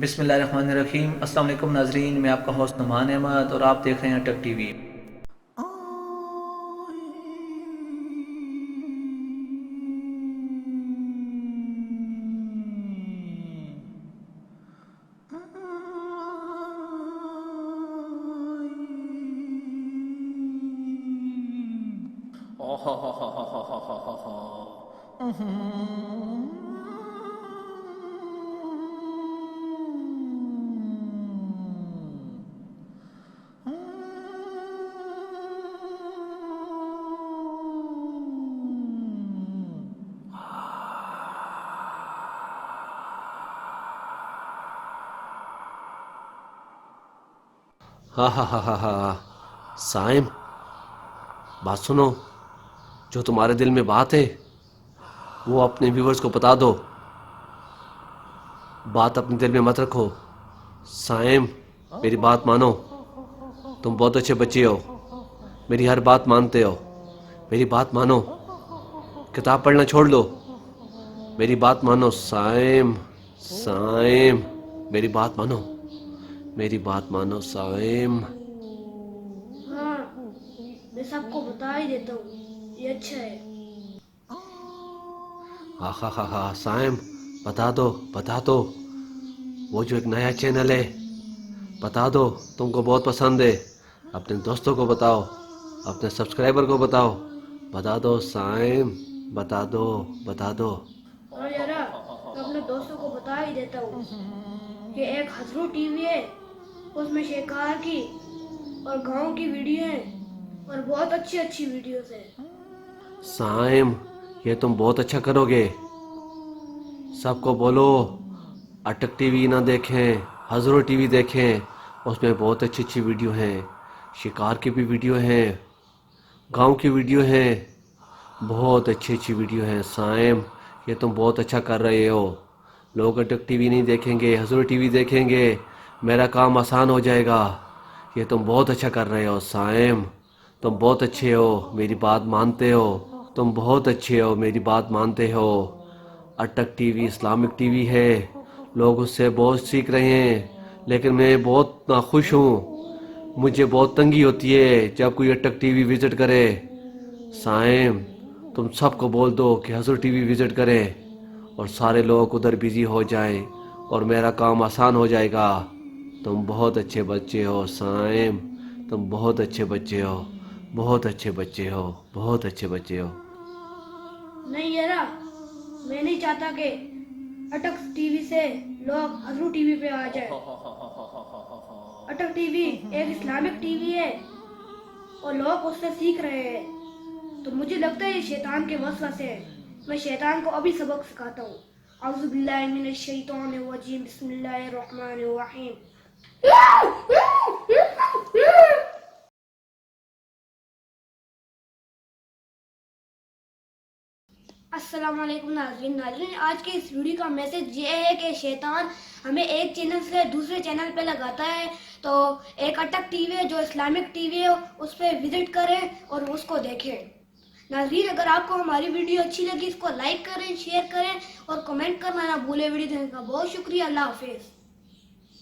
بسم اللہ الرحمن الرحیم۔ السلام علیکم ناظرین، میں آپ کا ہوسٹ نعمان احمد اور آپ دیکھ رہے ہیں اٹک ٹی وی۔ ہاں ہاں ہاں ہاں ہاں سائم، بات سنو۔ جو تمہارے دل میں بات ہے وہ اپنے ویورز کو بتا دو، بات اپنے دل میں مت رکھو۔ سائم، میری بات مانو، تم بہت اچھے بچے ہو، میری ہر بات مانتے ہو، میری بات مانو، کتاب پڑھنا چھوڑ دو، میری بات مانو۔ سائم سائم، میری بات مانو، میری بات مانو سائم۔ ہاں، میں سب کو بتا ہی دیتا ہوں، یہ اچھا ہے۔ ہاں ہاں ہاں ہاں سائم، بتا دو بتا دو، وہ جو ایک نیا چینل ہے بتا دو، تم کو بہت پسند ہے، اپنے دوستوں کو بتاؤ، اپنے سبسکرائبر کو بتاؤ، بتا دو سائم، بتا دو بتا دو۔ ہاں یارا، میں اپنے دوستوں کو بتا ہی دیتا ہوں کہ ایک ہزرو ٹی وی ہے، اس میں شکار کی اور گاؤں کی ویڈیو ہیں اور بہت اچھی اچھی ویڈیوز ہیں۔ سائم، یہ تم بہت اچھا کرو گے، سب کو بولو اٹک ٹی وی نہ دیکھیں، ہزرو ٹی وی دیکھیں، اس میں بہت اچھی اچھی ویڈیو ہیں، شکار کی بھی ویڈیو ہیں، گاؤں کی ویڈیو ہیں، بہت اچھی اچھی ویڈیو ہیں۔ سائم، یہ تم بہت اچھا کر رہے ہو، لوگ اٹک ٹی وی نہیں دیکھیں گے، ہزرو ٹی وی دیکھیں گے، میرا کام آسان ہو جائے گا، یہ تم بہت اچھا کر رہے ہو۔ سائم، تم بہت اچھے ہو، میری بات مانتے ہو، تم بہت اچھے ہو، میری بات مانتے ہو۔ Attock T V Islamic T V ہے، لوگ اس سے بہت سیکھ رہے ہیں، لیکن میں بہت ناخوش ہوں، مجھے بہت تنگی ہوتی ہے جب کوئی اٹک ٹی وی وزٹ کرے۔ سائم، تم سب کو بول دو کہ ہزر ٹی وی وزٹ کریں اور سارے لوگ ادھر بزی ہو جائیں اور میرا کام آسان ہو جائے گا۔ تم بہت اچھے بچے ہو سائم، تم بہت اچھے بچے ہو، بہت اچھے بچے ہو، بہت اچھے بچے ہو۔ نہیں یارا، میں نہیں چاہتا کہ اٹک ٹی وی سے لوگ ہزرو ٹی وی پہ آ جائیں۔ اٹک ٹی وی ایک اسلامک ٹی وی ہے اور لوگ اس سے سیکھ رہے ہیں، تو مجھے لگتا ہے یہ شیطان کے وسوسے ہے۔ میں شیطان کو ابھی سبق سکھاتا ہوں۔ اعوذ باللہ من الشیطان الرجیم، بسم اللہ الرحمن الرحیم۔ السلام علیکم ناظرین، آج کے اس ویڈیو کا میسج یہ ہے کہ شیطان ہمیں ایک چینل سے دوسرے چینل پہ لگاتا ہے، تو ایک اٹک ٹی وی ہے جو اسلامک ٹی وی ہے، اس پہ وزٹ کریں اور اس کو دیکھیں۔ ناظرین، اگر آپ کو ہماری ویڈیو اچھی لگی اس کو لائک کریں، شیئر کریں اور کمنٹ کرنا نہ بھولیں۔ ویڈیو دیکھنے کا بہت شکریہ، اللہ حافظ۔